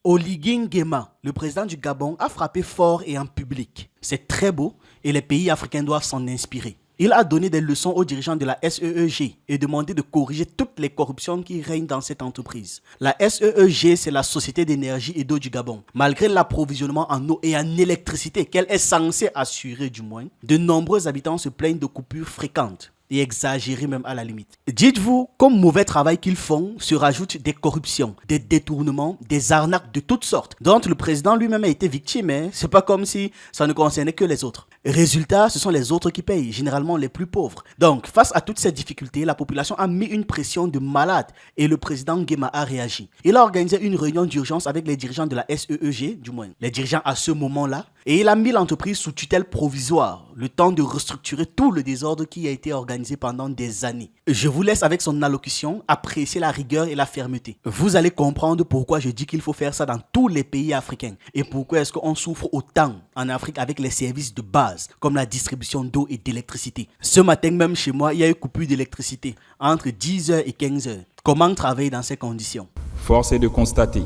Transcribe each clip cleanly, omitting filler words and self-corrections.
Oligui Nguema, le président du Gabon, a frappé fort et en public. C'est très beau et les pays africains doivent s'en inspirer. Il a donné des leçons aux dirigeants de la SEEG et demandé de corriger toutes les corruptions qui règnent dans cette entreprise. La SEEG, c'est la Société d'énergie et d'eau du Gabon. Malgré l'approvisionnement en eau et en électricité qu'elle est censée assurer du moins, de nombreux habitants se plaignent de coupures fréquentes et exagérées même à la limite. Dites-vous, comme mauvais travail qu'ils font, se rajoutent des corruptions, des détournements, des arnaques de toutes sortes, dont le président lui-même a été victime. C'est pas comme si ça ne concernait que les autres. Résultat, ce sont les autres qui payent, généralement les plus pauvres. Donc, face à toutes ces difficultés, la population a mis une pression de malade et le président Nguema a réagi. Il a organisé une réunion d'urgence avec les dirigeants de la SEEG, du moins les dirigeants à ce moment-là, et il a mis l'entreprise sous tutelle provisoire, le temps de restructurer tout le désordre qui a été organisé pendant des années. Je vous laisse avec son allocution apprécier la rigueur et la fermeté. Vous allez comprendre pourquoi je dis qu'il faut faire ça dans tous les pays africains et pourquoi est-ce qu'on souffre autant en Afrique avec les services de base comme la distribution d'eau et d'électricité. Ce matin même chez moi, il y a eu coupure d'électricité entre 10h et 15h. Comment travailler dans ces conditions? Force est de constater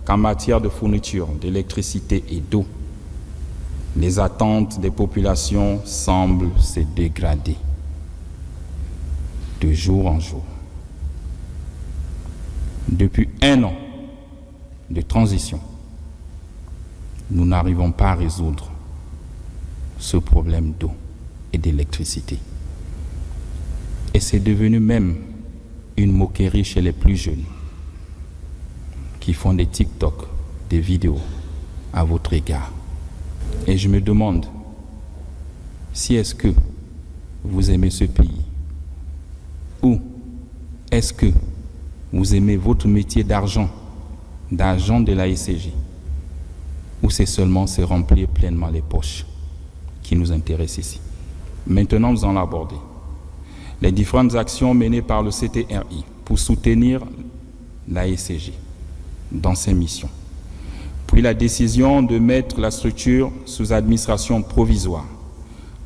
qu'en matière de fourniture d'électricité et d'eau, les attentes des populations semblent se dégrader de jour en jour. Depuis 1 an de transition, nous n'arrivons pas à résoudre ce problème d'eau et d'électricité. Et c'est devenu même une moquerie chez les plus jeunes qui font des TikTok, des vidéos à votre égard. Et je me demande si est-ce que vous aimez ce pays ou est-ce que vous aimez votre métier d'agent de la SCG ou c'est seulement se remplir pleinement les poches qui nous intéresse ici. Maintenant, nous allons aborder les différentes actions menées par le CTRI pour soutenir la SCG dans ses missions. Puis la décision de mettre la structure sous administration provisoire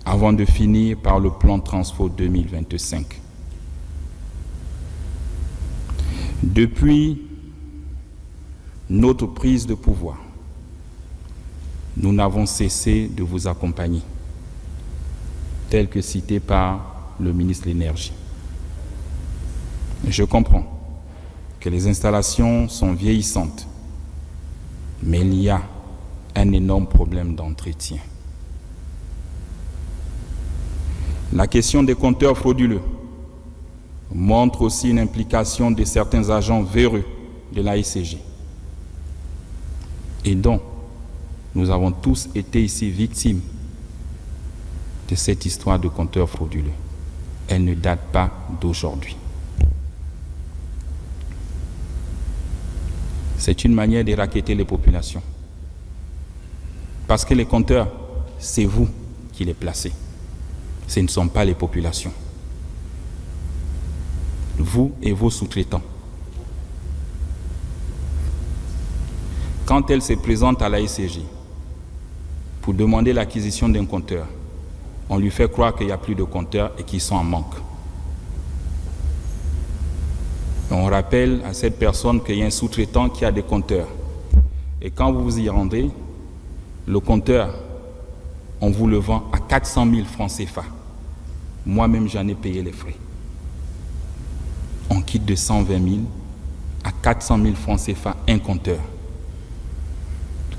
avant de finir par le plan Transfo 2025. Depuis notre prise de pouvoir, nous n'avons cessé de vous accompagner, tel que cité par le ministre de l'Énergie. Je comprends que les installations sont vieillissantes, mais il y a un énorme problème d'entretien. La question des compteurs frauduleux montre aussi une implication de certains agents véreux de la SCG et dont nous avons tous été ici victimes de cette histoire de compteurs frauduleux. Elle ne date pas d'aujourd'hui. C'est une manière de racketter les populations. Parce que les compteurs, c'est vous qui les placez. Ce ne sont pas les populations. Vous et vos sous-traitants. Quand elle se présente à la SCG pour demander l'acquisition d'un compteur, on lui fait croire qu'il n'y a plus de compteurs et qu'ils sont en manque. On rappelle à cette personne qu'il y a un sous-traitant qui a des compteurs. Et quand vous vous y rendez, le compteur, on vous le vend à 400 000 francs CFA. Moi-même, j'en ai payé les frais. On quitte de 120 000 à 400 000 francs CFA un compteur.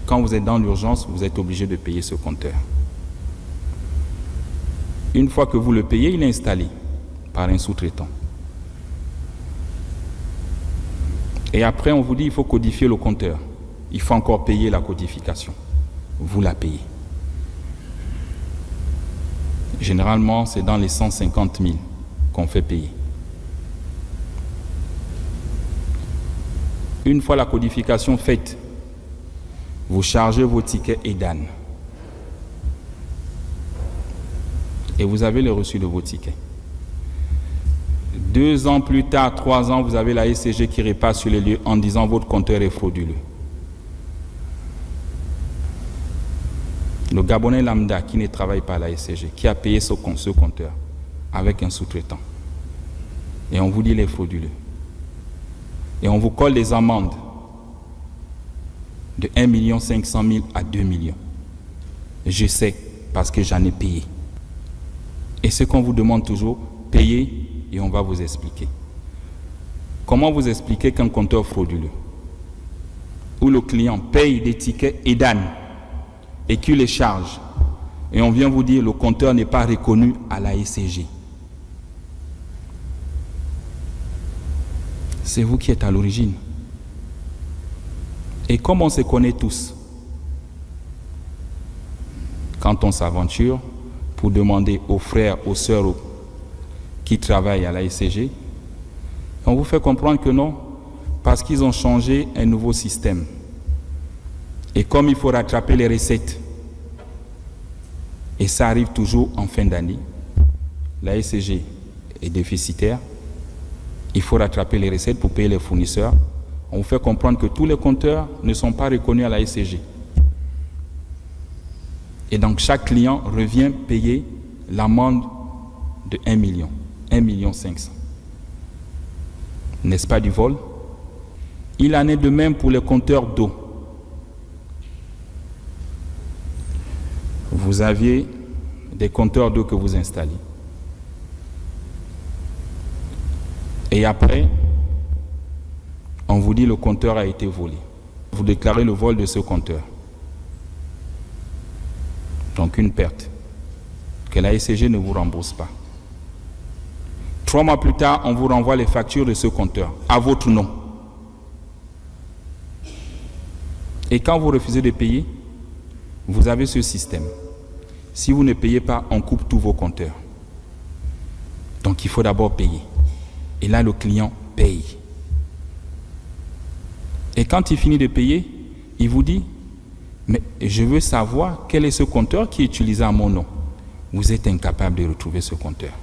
Quand vous êtes dans l'urgence, vous êtes obligé de payer ce compteur. Une fois que vous le payez, il est installé par un sous-traitant. Et après, on vous dit qu'il faut codifier le compteur. Il faut encore payer la codification. Vous la payez. Généralement, c'est dans les 150 000 qu'on fait payer. Une fois la codification faite, vous chargez vos tickets EDAN. Et vous avez le reçu de vos tickets. 2 ans plus tard, 3 ans, vous avez la SCG qui repasse sur les lieux en disant votre compteur est frauduleux. Le Gabonais lambda qui ne travaille pas à la SCG, qui a payé ce compteur avec un sous-traitant. Et on vous dit il est frauduleux. Et on vous colle des amendes de 1 500 000 à 2 millions. Je sais parce que j'en ai payé. Et ce qu'on vous demande toujours, payez et on va vous expliquer. Comment vous expliquer qu'un compteur frauduleux, où le client paye des tickets EDAN et qu'il les charge, et on vient vous dire le compteur n'est pas reconnu à la ECG. C'est vous qui êtes à l'origine. Et comme on se connaît tous, quand on s'aventure pour demander aux frères, aux sœurs qui travaillent à la ECG, on vous fait comprendre que non, parce qu'ils ont changé un nouveau système. Et comme il faut rattraper les recettes, et ça arrive toujours en fin d'année, la ECG est déficitaire, il faut rattraper les recettes pour payer les fournisseurs. On vous fait comprendre que tous les compteurs ne sont pas reconnus à la ECG. Et donc chaque client revient payer l'amende de 1 million, 1 500 000. N'est-ce pas du vol? Il en est de même pour les compteurs d'eau. Vous aviez des compteurs d'eau que vous installez. Et après, on vous dit le compteur a été volé. Vous déclarez le vol de ce compteur. Donc une perte que la ECG ne vous rembourse pas. 3 mois plus tard, on vous renvoie les factures de ce compteur à votre nom. Et quand vous refusez de payer, vous avez ce système. Si vous ne payez pas, on coupe tous vos compteurs. Donc il faut d'abord payer. Et là, le client paye. Et quand il finit de payer, il vous dit, mais je veux savoir quel est ce compteur qui est utilisé à mon nom. Vous êtes incapable de retrouver ce compteur.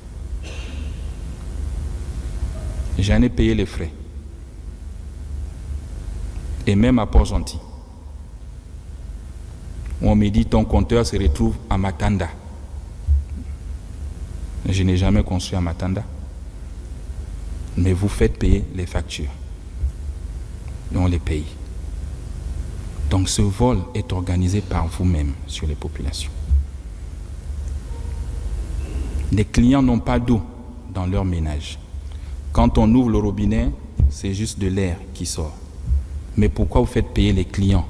J'en ai payé les frais. Et même à Port-Gentil. On me dit ton compteur se retrouve à Matanda. Je n'ai jamais construit à Matanda. Mais vous faites payer les factures. Et on les paye. Donc ce vol est organisé par vous-même sur les populations. Les clients n'ont pas d'eau dans leur ménage. Quand on ouvre le robinet, c'est juste de l'air qui sort. Mais pourquoi vous faites payer les clients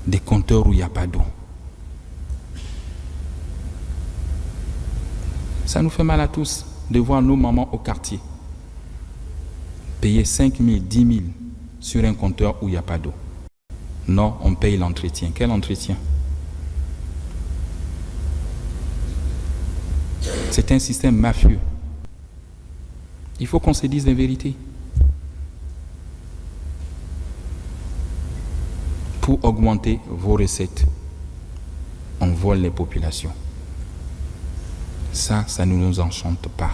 des compteurs où il n'y a pas d'eau? Ça nous fait mal à tous de voir nos mamans au quartier payer 5 000, 10 000 sur un compteur où il n'y a pas d'eau. Non, on paye l'entretien. Quel entretien? C'est un système mafieux. Il faut qu'on se dise la vérité. Pour augmenter vos recettes, on vole les populations. Ça ne nous enchante pas.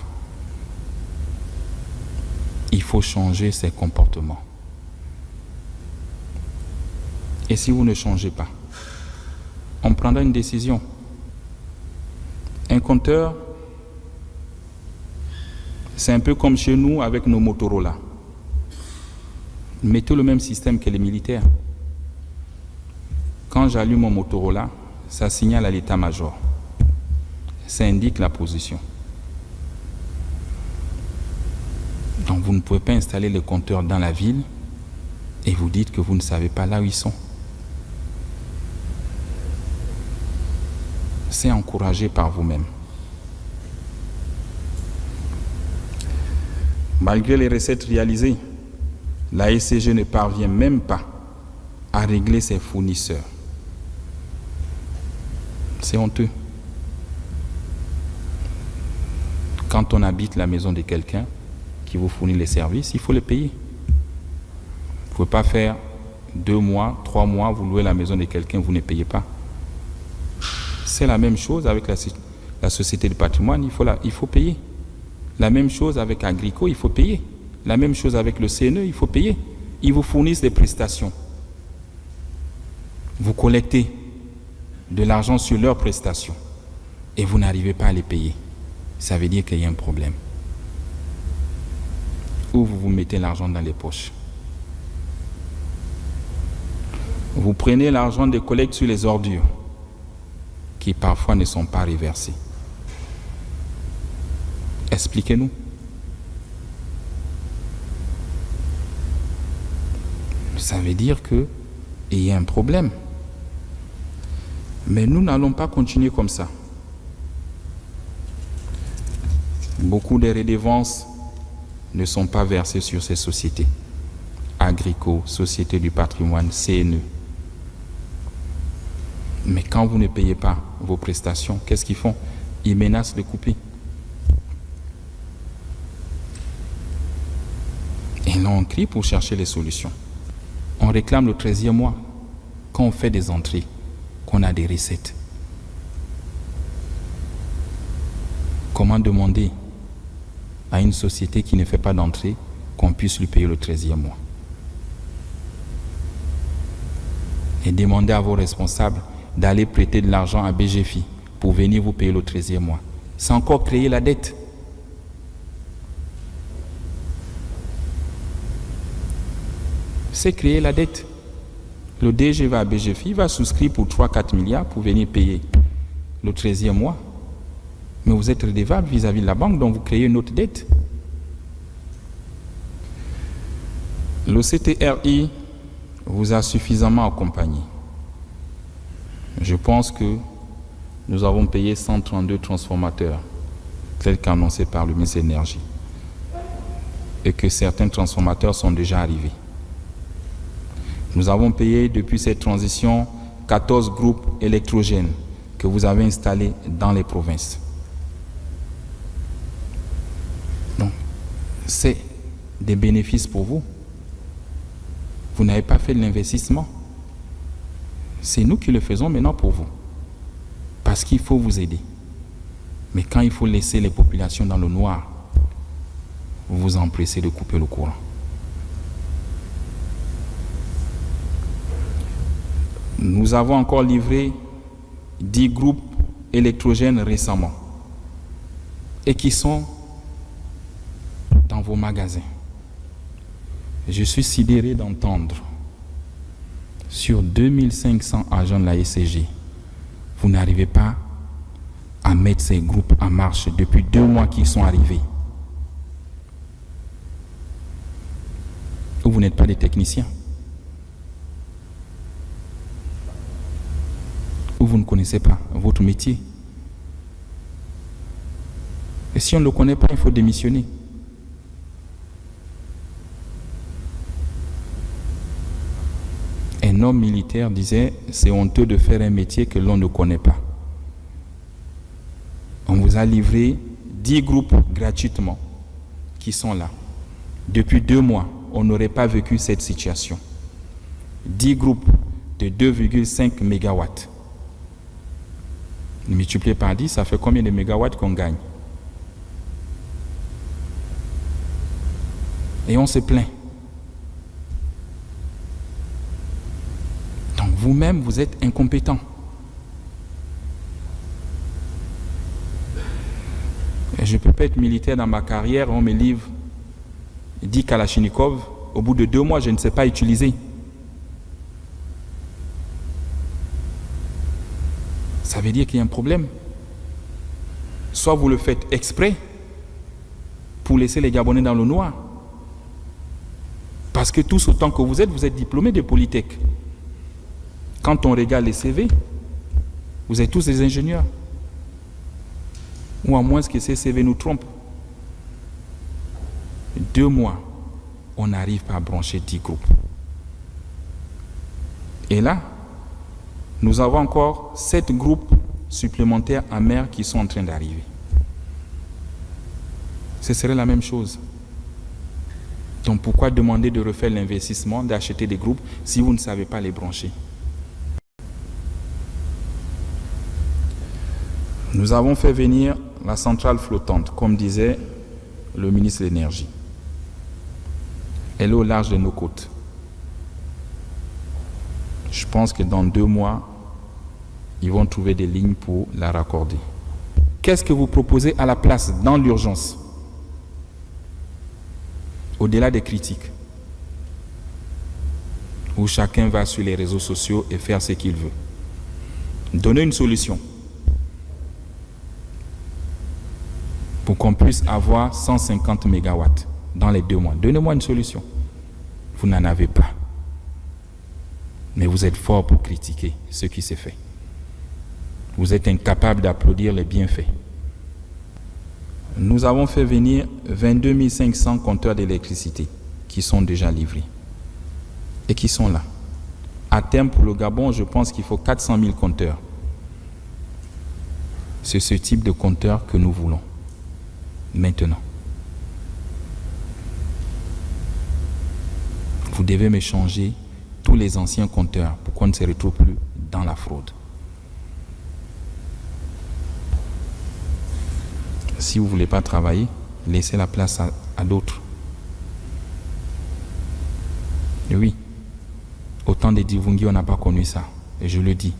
Il faut changer ces comportements. Et si vous ne changez pas, on prendra une décision. Un compteur, c'est un peu comme chez nous avec nos Motorola. Mettez le même système que les militaires. Quand j'allume mon Motorola, ça signale à l'état-major. Ça indique la position. Donc vous ne pouvez pas installer les compteurs dans la ville et vous dites que vous ne savez pas là où ils sont. C'est encouragé par vous-même. Malgré les recettes réalisées, la ECG ne parvient même pas à régler ses fournisseurs. C'est honteux. Quand on habite la maison de quelqu'un qui vous fournit les services, il faut les payer. Vous ne pouvez pas faire 2 mois, 3 mois, vous louez la maison de quelqu'un, vous ne payez pas. C'est la même chose avec la société de patrimoine, il faut payer. La même chose avec Agrico, il faut payer. La même chose avec le CNE, il faut payer. Ils vous fournissent des prestations. Vous collectez de l'argent sur leurs prestations et vous n'arrivez pas à les payer. Ça veut dire qu'il y a un problème. Ou vous vous mettez l'argent dans les poches. Vous prenez l'argent des collectes sur les ordures, qui parfois ne sont pas reversées. Expliquez-nous. Ça veut dire qu'il y a un problème. Mais nous n'allons pas continuer comme ça. Beaucoup de redevances ne sont pas versées sur ces sociétés. Agrico, Société du patrimoine, CNE. Mais quand vous ne payez pas vos prestations, qu'est-ce qu'ils font? Ils menacent de couper. Et là, on crie pour chercher les solutions. On réclame le 13e mois. Quand on fait des entrées, qu'on a des recettes. Comment demander à une société qui ne fait pas d'entrée qu'on puisse lui payer le 13e mois? Et demander à vos responsables d'aller prêter de l'argent à BGFI pour venir vous payer le 13e mois. C'est encore créer la dette. C'est créer la dette. Le DG va à BGFI, va souscrire pour 3-4 milliards pour venir payer le 13e mois. Mais vous êtes redevable vis-à-vis de la banque, donc vous créez une autre dette. Le CTRI vous a suffisamment accompagné. Je pense que nous avons payé 132 transformateurs, tels qu'annoncés par le ministre de l'Énergie, et que certains transformateurs sont déjà arrivés. Nous avons payé depuis cette transition 14 groupes électrogènes que vous avez installés dans les provinces. Donc, c'est des bénéfices pour vous. Vous n'avez pas fait de l'investissement. C'est nous qui le faisons maintenant pour vous. Parce qu'il faut vous aider. Mais quand il faut laisser les populations dans le noir, vous vous empressez de couper le courant. Nous avons encore livré 10 groupes électrogènes récemment et qui sont dans vos magasins. Je suis sidéré d'entendre sur 2500 agents de la SCG, vous n'arrivez pas à mettre ces groupes en marche depuis 2 mois qu'ils sont arrivés. Ou vous n'êtes pas des techniciens. Ou vous ne connaissez pas votre métier. Et si on ne le connaît pas, il faut démissionner. Un homme militaire disait, c'est honteux de faire un métier que l'on ne connaît pas. On vous a livré 10 groupes gratuitement qui sont là. Depuis 2 mois, on n'aurait pas vécu cette situation. 10 groupes de 2,5 mégawatts. Multiplié par 10, ça fait combien de mégawatts qu'on gagne? Et on se plaint. Donc vous-même, vous êtes incompétent. Et je ne peux pas être militaire dans ma carrière, on me livre 10 Kalachnikov, au bout de 2 mois, je ne sais pas utiliser. Ça veut dire qu'il y a un problème. Soit vous le faites exprès pour laisser les Gabonais dans le noir. Parce que tous autant que vous êtes diplômés de Polytech. Quand on regarde les CV, vous êtes tous des ingénieurs. Ou à moins que ces CV nous trompent. 2 mois, on n'arrive pas à brancher 10 groupes. Et là, nous avons encore 7 groupes supplémentaires en mer qui sont en train d'arriver. Ce serait la même chose. Donc pourquoi demander de refaire l'investissement, d'acheter des groupes si vous ne savez pas les brancher? Nous avons fait venir la centrale flottante, comme disait le ministre de l'Énergie. Elle est au large de nos côtes. Je pense que dans 2 mois, ils vont trouver des lignes pour la raccorder. Qu'est-ce que vous proposez à la place dans l'urgence? Au-delà des critiques. où chacun va sur les réseaux sociaux et faire ce qu'il veut. Donnez une solution pour qu'on puisse avoir 150 mégawatts dans les 2 mois. Donnez-moi une solution. Vous n'en avez pas. Mais vous êtes fort pour critiquer ce qui s'est fait. Vous êtes incapable d'applaudir les bienfaits. Nous avons fait venir 22 500 compteurs d'électricité qui sont déjà livrés et qui sont là. À terme, pour le Gabon, je pense qu'il faut 400 000 compteurs. C'est ce type de compteur que nous voulons maintenant. Vous devez me changer tous les anciens compteurs pour qu'on ne se retrouve plus dans la fraude. Si vous ne voulez pas travailler, laissez la place à d'autres. Et oui, au temps des Divungi, on n'a pas connu ça. Et je le dis.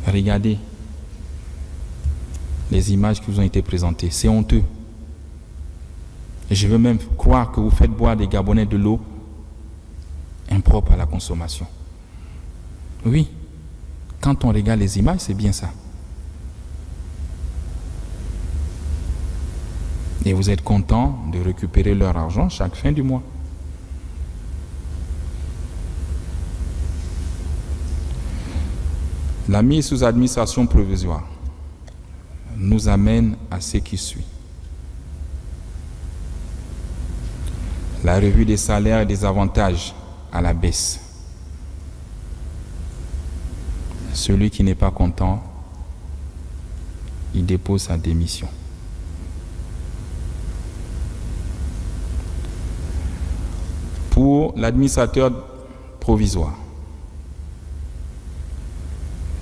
Regardez les images qui vous ont été présentées. C'est honteux. Et je veux même croire que vous faites boire des Gabonais de l'eau impropre à la consommation. Oui, quand on regarde les images, c'est bien ça. Et vous êtes content de récupérer leur argent chaque fin du mois. La mise sous administration provisoire nous amène à ce qui suit. La revue des salaires et des avantages à la baisse. Celui qui n'est pas content, il dépose sa démission. Pour l'administrateur provisoire,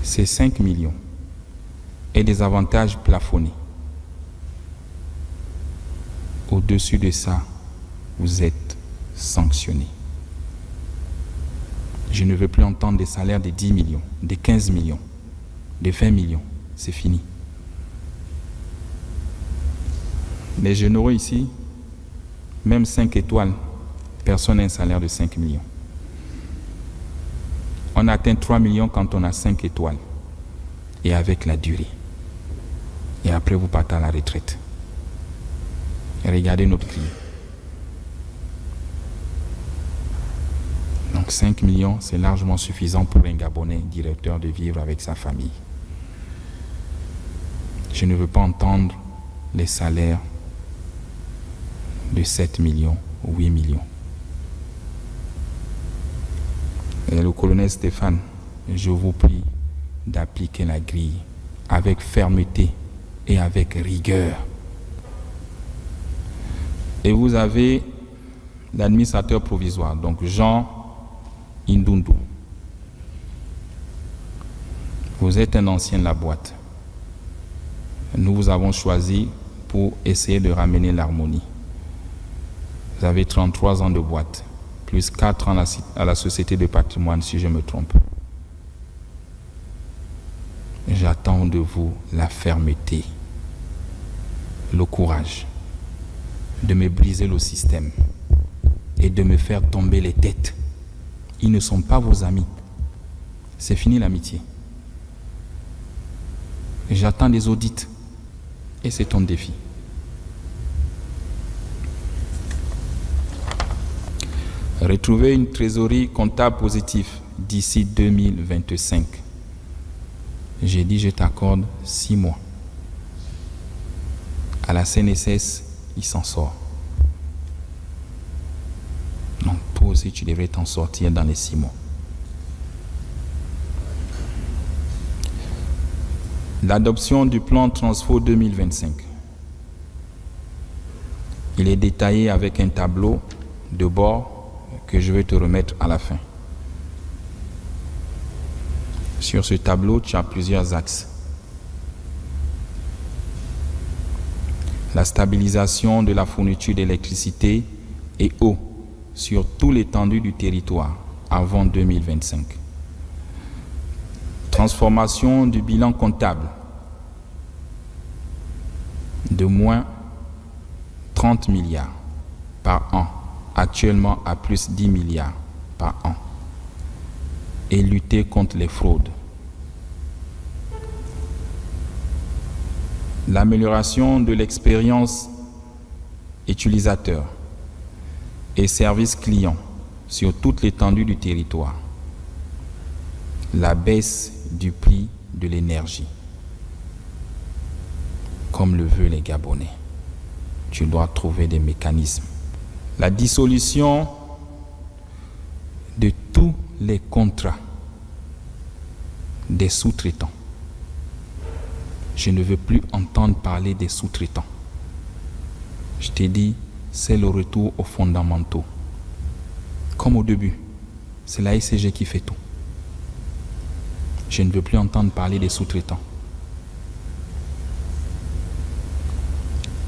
c'est 5 millions et des avantages plafonnés. Au-dessus de ça, vous êtes sanctionné. Je ne veux plus entendre des salaires de 10 millions, de 15 millions, de 20 millions. C'est fini. Les généraux ici, même 5 étoiles, personne n'a un salaire de 5 millions. On atteint 3 millions quand on a 5 étoiles. Et avec la durée. Et après, vous partez à la retraite. Et regardez notre prix. Donc 5 millions, c'est largement suffisant pour un Gabonais directeur de vivre avec sa famille. Je ne veux pas entendre les salaires de 7 millions ou 8 millions. Et le colonel Stéphane, je vous prie d'appliquer la grille avec fermeté et avec rigueur. Et vous avez l'administrateur provisoire, donc Jean Indundu. Vous êtes un ancien de la boîte. Nous vous avons choisi pour essayer de ramener l'harmonie. Vous avez 33 ans de boîte, plus 4 ans à la Société de patrimoine, si je me trompe. J'attends de vous la fermeté, le courage de me briser le système et de me faire tomber les têtes. Ils ne sont pas vos amis. C'est fini l'amitié. J'attends des audits et c'est ton défi. Retrouver une trésorerie comptable positive d'ici 2025. J'ai dit, je t'accorde 6 mois. À la CNSS, il s'en sort. Donc, toi aussi, tu devrais t'en sortir dans les 6 mois. L'adoption du plan Transfo 2025. Il est détaillé avec un tableau de bord que je vais te remettre à la fin. Sur ce tableau, tu as plusieurs axes. La stabilisation de la fourniture d'électricité et eau sur toute l'étendue du territoire avant 2025. Transformation du bilan comptable de moins 30 milliards par an, actuellement à plus 10 milliards par an et lutter contre les fraudes. L'amélioration de l'expérience utilisateur et service client sur toute l'étendue du territoire. La baisse du prix de l'énergie, comme le veulent les Gabonais. Tu dois trouver des mécanismes. La dissolution de tous les contrats des sous-traitants. Je ne veux plus entendre parler des sous-traitants. Je t'ai dit, c'est le retour aux fondamentaux. Comme au début, c'est la SCG qui fait tout. Je ne veux plus entendre parler des sous-traitants.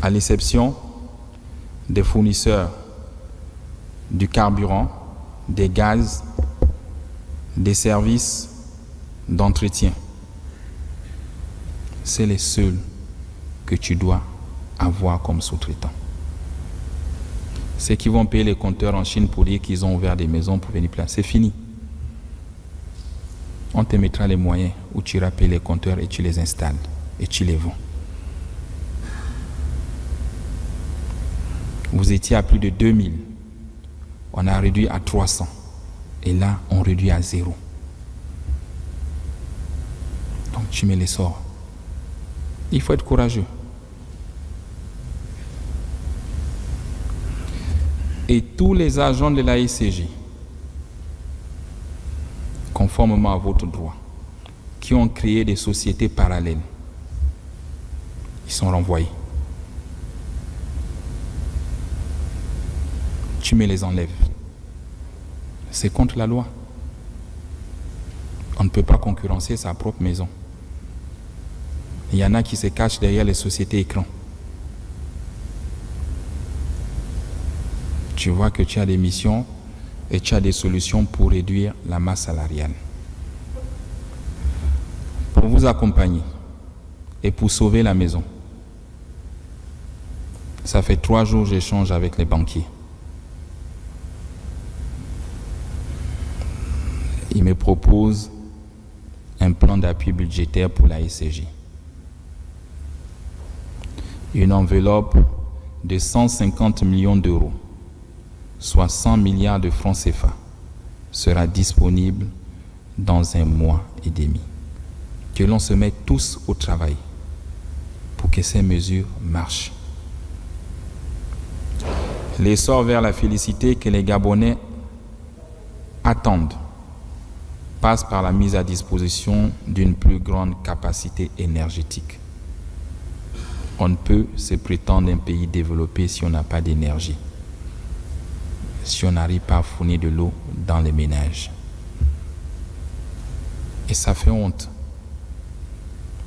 À l'exception des fournisseurs du carburant, des gaz, des services d'entretien. C'est les seuls que tu dois avoir comme sous-traitants. Ceux qui vont payer les compteurs en Chine pour dire qu'ils ont ouvert des maisons pour venir placer, c'est fini. On te mettra les moyens où tu iras payer les compteurs et tu les installes et tu les vends. Vous étiez à plus de 2000. On a réduit à 300. Et là, on réduit à 0. Donc tu mets les sorts. Il faut être courageux. Et tous les agents de la SCG, conformément à votre droit, qui ont créé des sociétés parallèles, ils sont renvoyés. Tu me les enlèves. C'est contre la loi. On ne peut pas concurrencer sa propre maison. Il y en a qui se cachent derrière les sociétés écrans. Tu vois que tu as des missions et tu as des solutions pour réduire la masse salariale. Pour vous accompagner et pour sauver la maison, ça fait 3 jours que j'échange avec les banquiers. Ils me proposent un plan d'appui budgétaire pour la SCG. Une enveloppe de 150 millions d'euros, soit 100 milliards de francs CFA, sera disponible dans 1 mois et demi. Que l'on se mette tous au travail pour que ces mesures marchent. L'essor vers la félicité que les Gabonais attendent passe par la mise à disposition d'une plus grande capacité énergétique. On ne peut se prétendre un pays développé si on n'a pas d'énergie, si on n'arrive pas à fournir de l'eau dans les ménages. Et ça fait honte.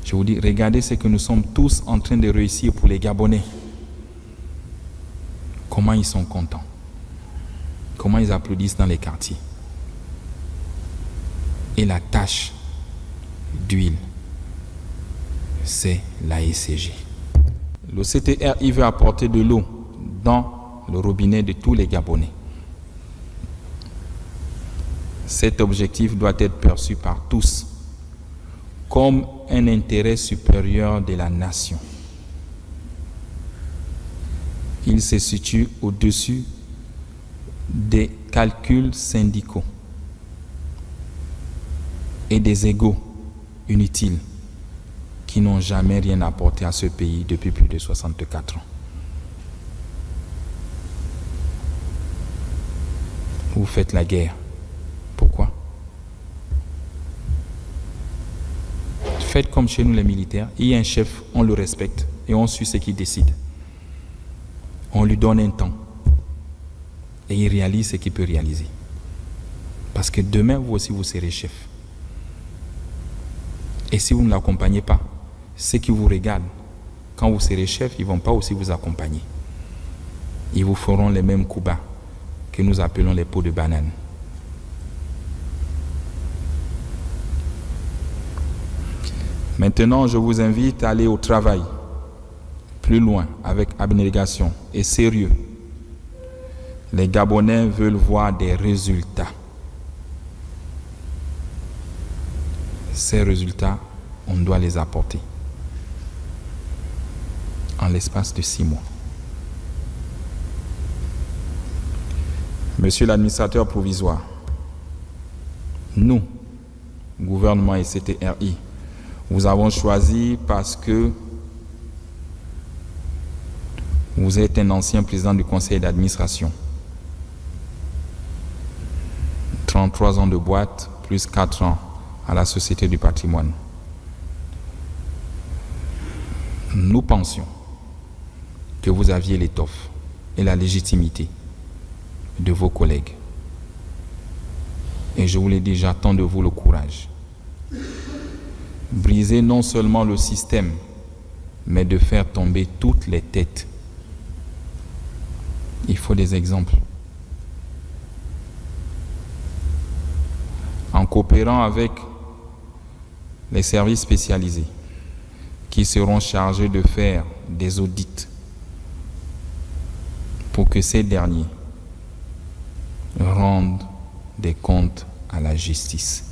Je vous dis, regardez ce que nous sommes tous en train de réussir pour les Gabonais. Comment ils sont contents. Comment ils applaudissent dans les quartiers. Et la tâche d'huile, c'est la SCG. Le CTR, il veut apporter de l'eau dans le robinet de tous les Gabonais. Cet objectif doit être perçu par tous comme un intérêt supérieur de la nation. Il se situe au-dessus des calculs syndicaux et des égos inutiles qui n'ont jamais rien apporté à ce pays depuis plus de 64 ans. Vous faites la guerre. Pourquoi? Faites comme chez nous les militaires. Il y a un chef, on le respecte et on suit ce qu'il décide. On lui donne un temps et il réalise ce qu'il peut réaliser. Parce que demain, vous aussi, vous serez chef. Et si vous ne l'accompagnez pas, ceux qui vous regardent, quand vous serez chef, ils ne vont pas aussi vous accompagner. Ils vous feront les mêmes coups bas que nous appelons les pots de banane. Maintenant, je vous invite à aller au travail, plus loin, avec abnégation et sérieux. Les Gabonais veulent voir des résultats. Ces résultats, on doit les apporter en l'espace de 6 mois. Monsieur l'administrateur provisoire, nous, gouvernement et CTRI, vous avons choisi parce que vous êtes un ancien président du conseil d'administration. 33 ans de boîte, plus 4 ans à la Société du patrimoine. Nous pensions que vous aviez l'étoffe et la légitimité de vos collègues. Et je vous l'ai dit, j'attends de vous le courage. Briser non seulement le système, mais de faire tomber toutes les têtes. Il faut des exemples. En coopérant avec les services spécialisés qui seront chargés de faire des audits pour que ces derniers rendent des comptes à la justice.